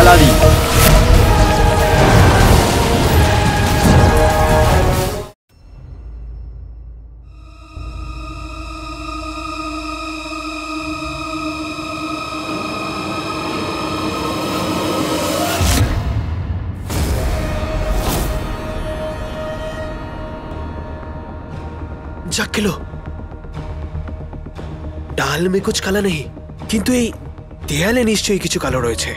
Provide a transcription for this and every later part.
আলাদি। जाग गेलो। डाल में कुछ काला नहीं, किंतु এই দেয়ালে নিশ্চয়ই কিছু কালো রয়েছে।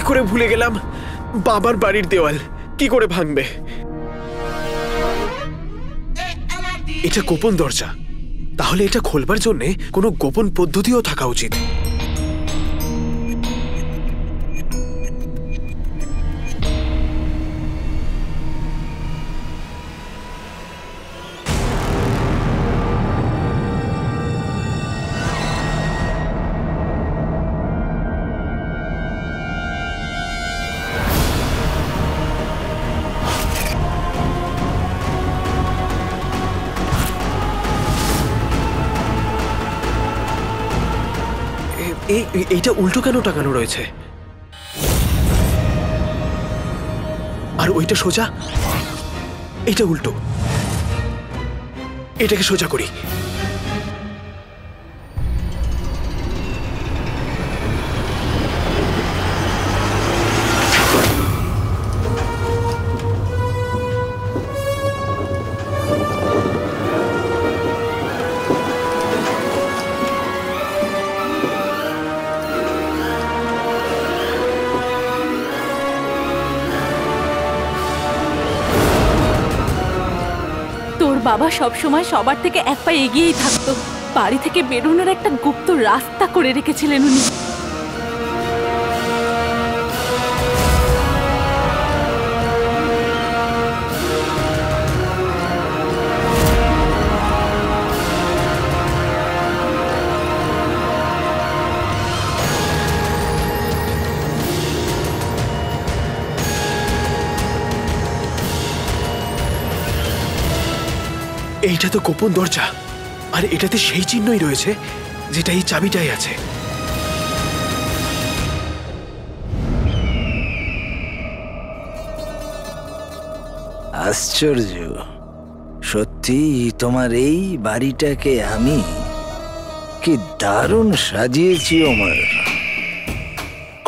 করে ভুলে গেলাম বাবার বাড়ির দেওয়াল কি করে ভাঙবে। এটা গোপন দরজা, তাহলে এটা খোলবার জন্য কোনো গোপন পদ্ধতিও থাকা উচিত। এইটা উল্টো কেন টাঙানো রয়েছে, আর ওইটা সোজা, এটা উল্টো। এটাকে সোজা করি। বাবা সব সময় সবার থেকে এক পা এগিয়েই থাকতো। বাড়ি থেকে বেরোনোর একটা গুপ্ত রাস্তা করে রেখেছিলেন উনি। এইটা তো গোপন দরজা, আর এটাতে সেই চিহ্নই রয়েছে যেটা এই চাবিটাই আছে। আশ্চর্য, সত্যি তোমার এই বাড়িটাকে আমি কি দারুণ সাজিয়েছি ওমর।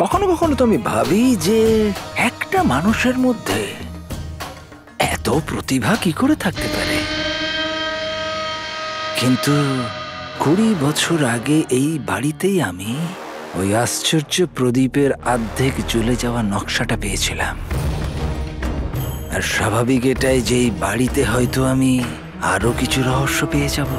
কখনো কখনো তো আমি ভাবি যে একটা মানুষের মধ্যে এত প্রতিভা কি করে থাকতে পারে, কিন্তু 20 বছর আগে এই বাড়িতেই আমি ওই আশ্চর্য প্রদীপের অর্ধেক জ্বলে যাওয়া নকশাটা পেয়েছিলাম। আর স্বাভাবিক এটাই যে এই বাড়িতে হয়তো আমি আরো কিছু রহস্য পেয়ে যাব।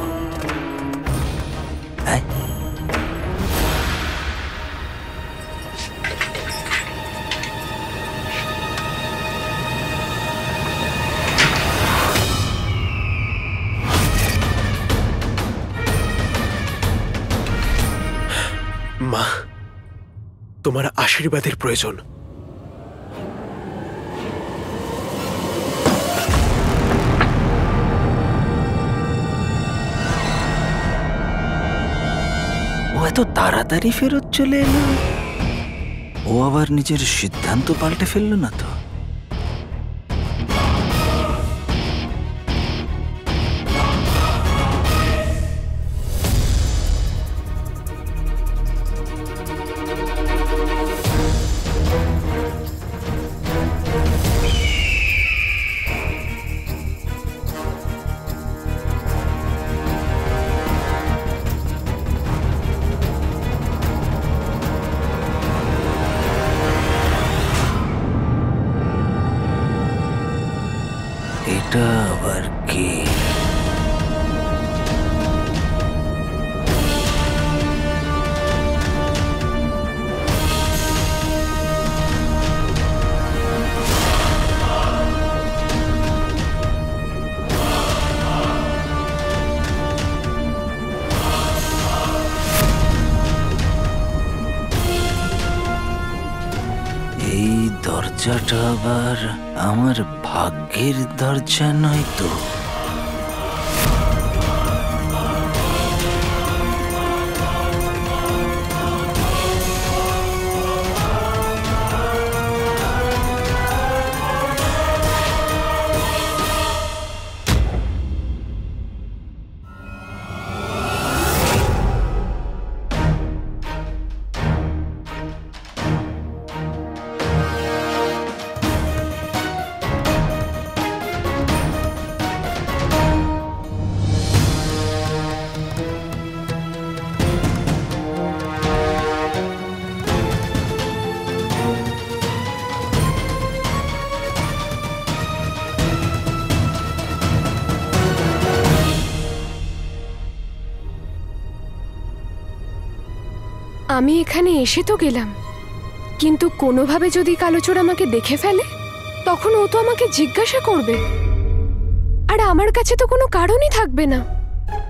মা, তোমার আশীর্বাদের প্রয়োজন। ও এত তাড়াতাড়ি ফেরত চলে এলো? ও আবার নিজের সিদ্ধান্ত পাল্টে ফেললো না তো? এটা আবার কি? দরজাটা আবার আমার ভাগ্যের দরজা নয় তো? আমি এখানে এসে তো গেলাম, কিন্তু কোনোভাবে যদি কালোচোর আমাকে দেখে ফেলে তখন ও তো আমাকে জিজ্ঞাসা করবে, আর আমার কাছে তো কোনো কারণই থাকবে না।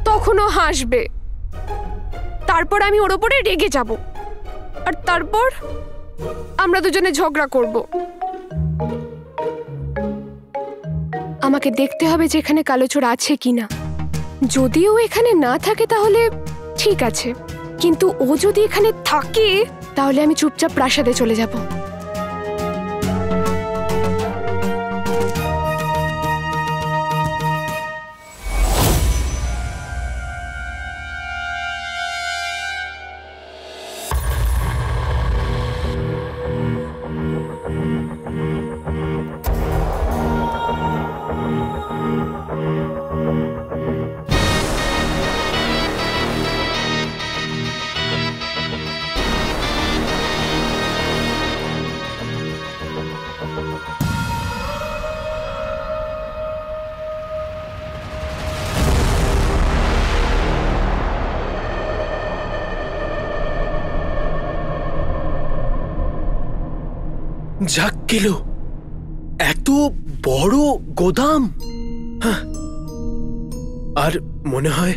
তখন ও হাসবে, তারপর আমি ওর ওপরে রেগে যাব, আর তারপর আমরা দুজনে ঝগড়া করব। আমাকে দেখতে হবে যে এখানে কালোচোর আছে কিনা। যদি ও এখানে না থাকে তাহলে ঠিক আছে, কিন্তু ও যদি এখানে থাকে তাহলে আমি চুপচাপ প্রাসাদে চলে যাব। যাক গেল, এত বড় গোদাম। হ্যাঁ, আর মনে হয়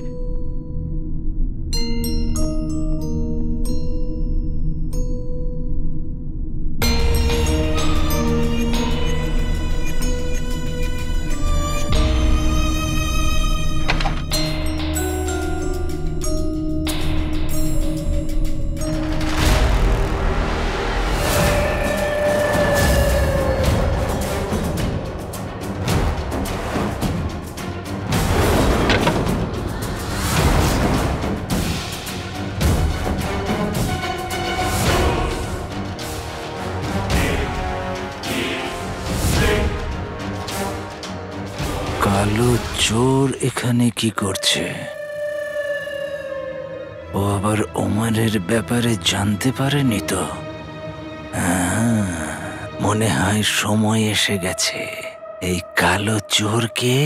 কালো চোর এখানে কি করছে? ও আবার ওমরের ব্যাপারে জানতে পারেনি তো? মনে হয় সময় এসে গেছে এই কালো চোরকে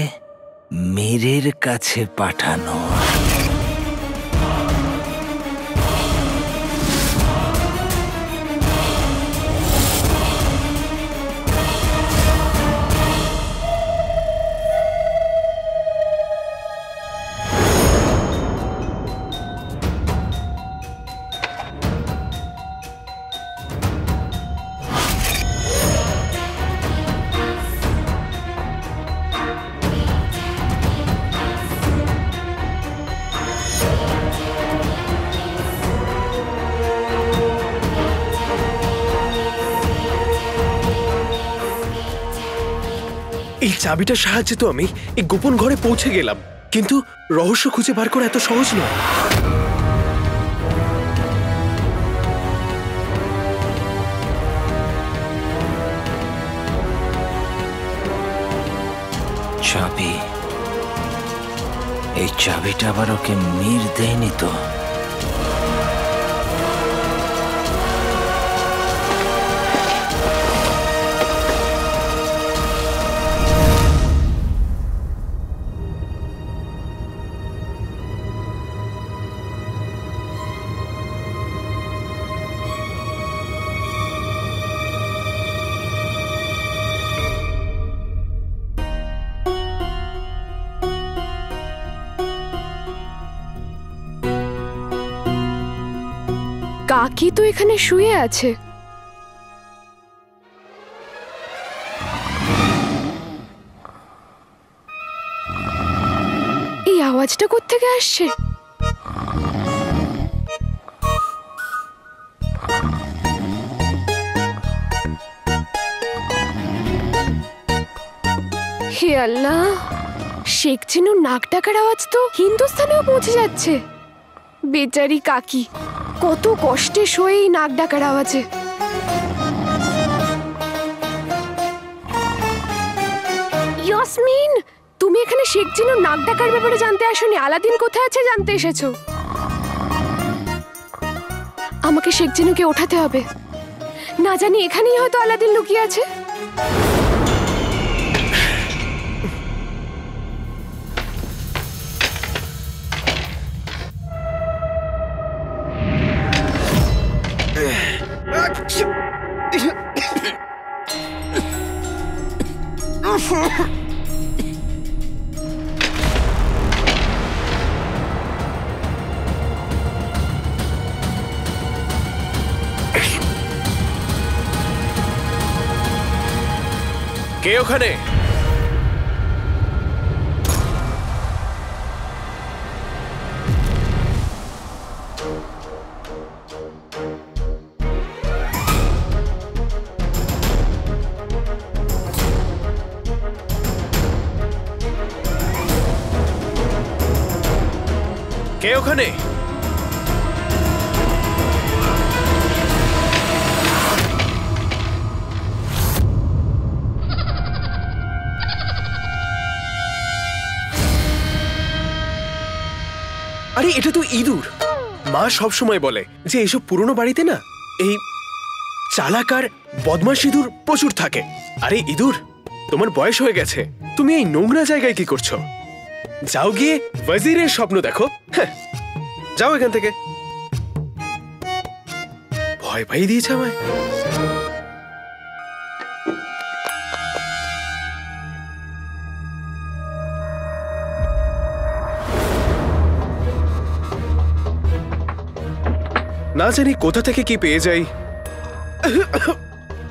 মীরের কাছে পাঠানো। এই চাবিটার সাহায্যে তো আমি এই গোপন ঘরে পৌঁছে গেলাম, কিন্তু রহস্য খুঁজে বার করা এত সহজ নয়। চাবি, এই চাবিটা আবার ওকে মীর দেয়নি তো? কাকি তো এখানে শুয়ে আছে। আওয়াজটা কোত্থেকে আসছে? হে আল্লাহ, শেখ চিনুর নাক ডাকার আওয়াজ তো হিন্দুস্তানেও পৌঁছে যাচ্ছে। বেচারি কাকি কত কষ্টে সয়ে এই নাক ডাকার আওয়াজে। ইয়াসমিন, তুমি এখানে শেখ চিনুর নাক ডাকার ব্যাপারে জানতে আসোনি, আলাদিন কোথায় আছে জানতে এসেছো। আমাকে শেখ চিনুকে ওঠাতে হবে, না জানি এখানেই হয়তো আলাদিন লুকিয়ে আছে। কে ওখানে? কে ওখানে? আরে এটা তো ইঁদুর। মা সব সময় বলে যে এসব পুরনো বাড়িতে না এই চালাকার বদমাশ ইঁদুর প্রচুর থাকে। আরে ইঁদুর, তোমার বয়স হয়ে গেছে, তুমি এই নোংরা জায়গায় কি করছো? যাও গিয়ে ওয়াজিরের স্বপ্ন দেখো। হ্যাঁ, যাও এখান থেকে। ভয় পাই দিয়েছে আমায়। না জানি কোথা থেকে কি পেয়ে যাই।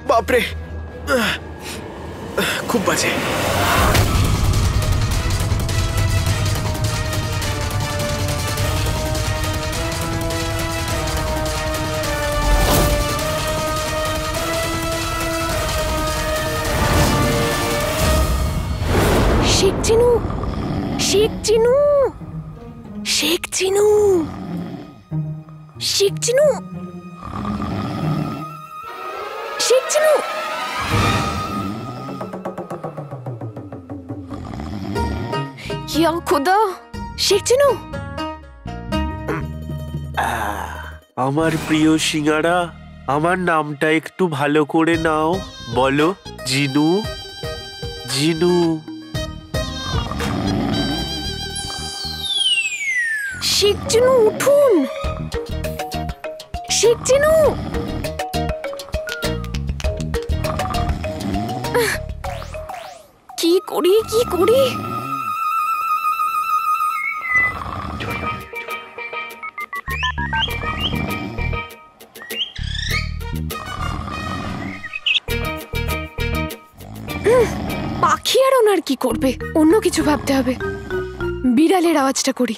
বাপরে, খুব বাজে। শেখ চিনু, শেখ চিনু, শেখ চিনু, শেখ চিনু, শেখ চিনু। ইয়া খুদা, শেখ চিনু। আমার প্রিয় সিঙ্গারা, আমার নামটা একটু ভালো করে নাও। বলো জিনু, জিনু। শেখ চিনু উঠুন, শেখ চিনু। কি করি, কি করি? পাখি আর ওনার কি করবে, অন্য কিছু ভাবতে হবে। বিড়ালের আওয়াজটা করি।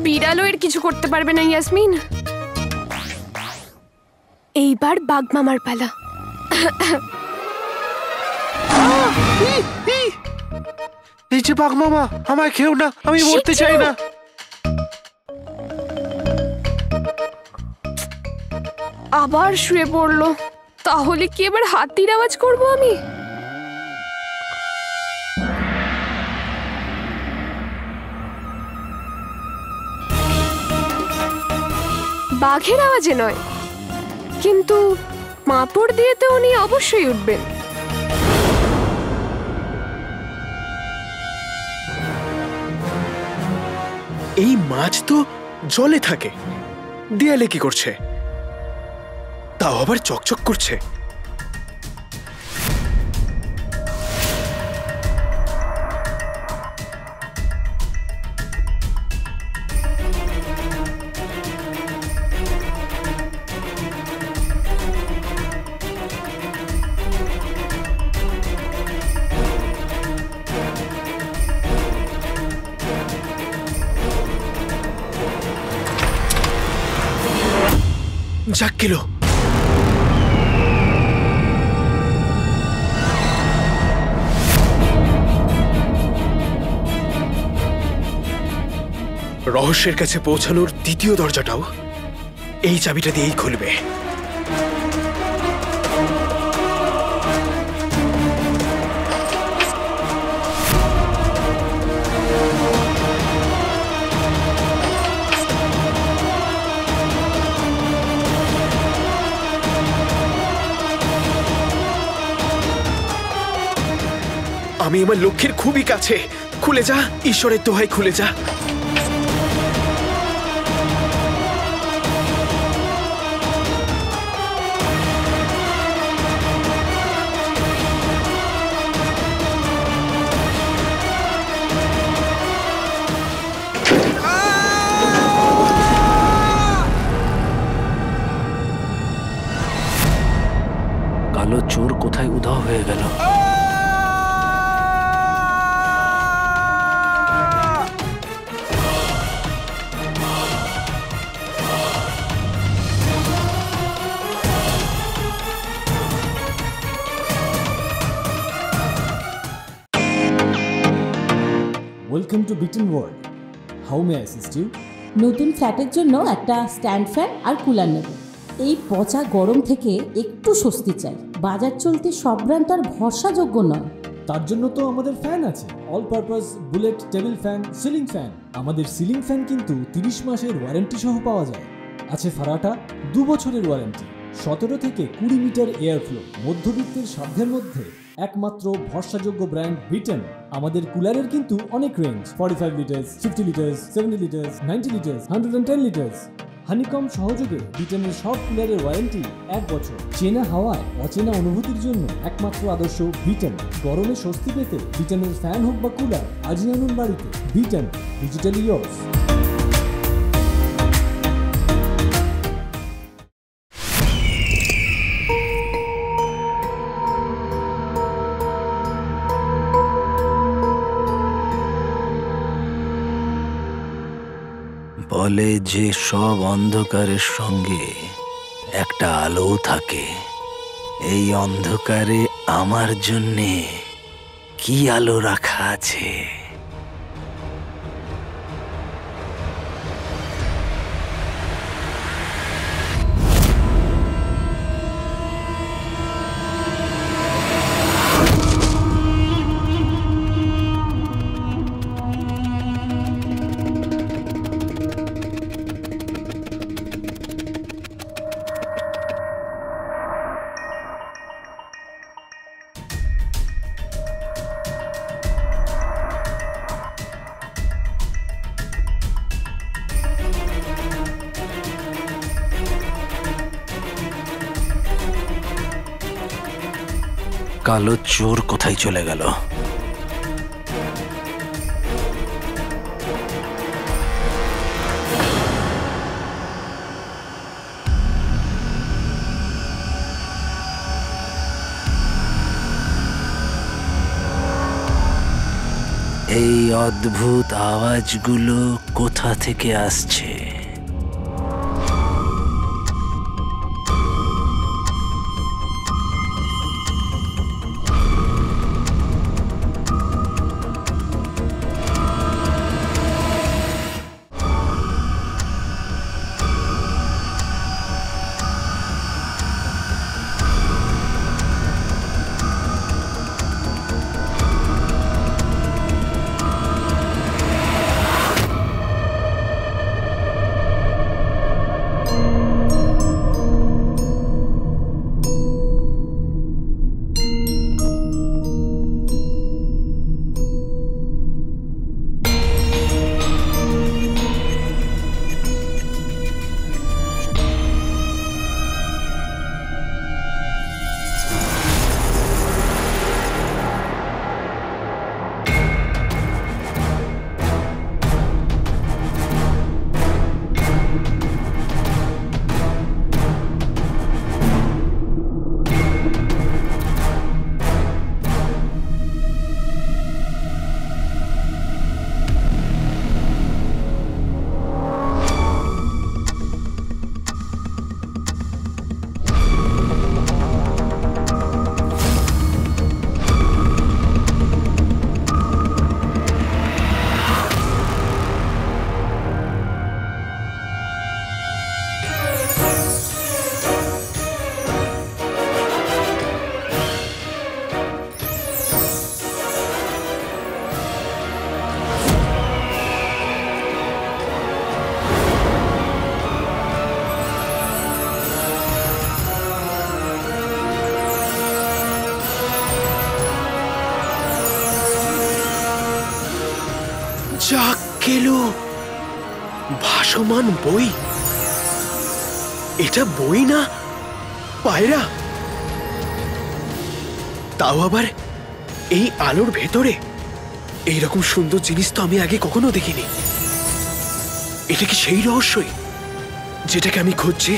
বিড়ালও এর কিছু করতে পারবে না ইয়াসমিন। এইবার বাঘ মামার পালা। এই যে বাঘ মামা, আমায় খেও না, আমি মরতে চাই না। আবার শুয়ে পড়লো। তাহলে কি এবার হাতির আওয়াজ করবো আমি? বাঘের আওয়াজে নয়, কিন্তু মাপড় দিয়ে তো উনি অবশ্যই উঠবেন। এই মাছ তো জলে থাকে, দেয়ালে কি করছে? তাও আবার চকচক করছে। যাক গেল। রহস্যের কাছে পৌঁছানোর দ্বিতীয় দরজাটাও এই চাবিটা দিয়েই খুলবে। আমি আমার লক্ষ্যের খুবই কাছে। খুলে যা, ঈশ্বরের দোহাই খুলে যা। কালো চোর কোথায় উধাও হয়ে গেল? Welcome to Beaten World. How may I assist you? নতুন ফ্ল্যাটের জন্য একটা স্ট্যান্ড ফ্যান আর কুলার নেব। এই পচা গরম থেকে একটু স্বস্তি চাই। বাজার চলতে সব ব্র্যান্ড আর ভরসাযোগ্য নয়। তার জন্য তো আমাদের ফ্যান আছে, all purpose bullet table fan, ceiling fan. আমাদের সিলিং ফ্যান কিন্তু 30 মাসের ওয়ারেন্টি সহ পাওয়া যায়। আছে ফারাটা 2 বছরের ওয়ারেন্টি, 17 থেকে 20 মিটার এয়ার ফ্লো। মধ্যবিত্তের সাধ্যের মধ্যে একমাত্র ভরসাযোগ্য ব্র্যান্ড বিটেন। আমাদের কুলারের কিন্তু অনেক range, 45 litres, 50 litres, 70 litres, 90 litres, 110 litres. Honeycomb সহযোগে বিটেনের সব কুলারের ওয়ারেন্টি 1 বছর। চেনা হাওয়ায় অচেনা অনুভূতির জন্য একমাত্র আদর্শ বিটেন। গরমে স্বস্তি পেতে বিটেনের ফ্যান হোক বা কুলার, আজই আনুন বাড়িতে। Beaten, digitally yours. বলে যে সব অন্ধকারের সঙ্গে একটা আলো থাকে। এই অন্ধকারে আমার জন্যে কি আলো রাখা আছে? কালো চোর কোথায় চলে গেল? এই অদ্ভুত আওয়াজগুলো কোথা থেকে আসছে? ভাসমান বই? এটা বই না পায়রা, তাও আবার এই আলোর ভেতরে। এইরকম সুন্দর জিনিস তো আমি আগে কখনো দেখিনি। এটা কি সেই রহস্যই যেটাকে আমি খুঁজছি?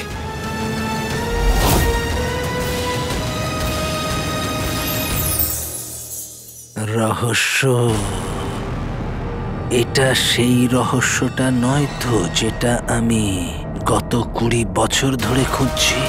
রহস্য? এটা সেই রহস্যটা নয় তো যেটা আমি গত 20 বছর ধরে খুঁজছি।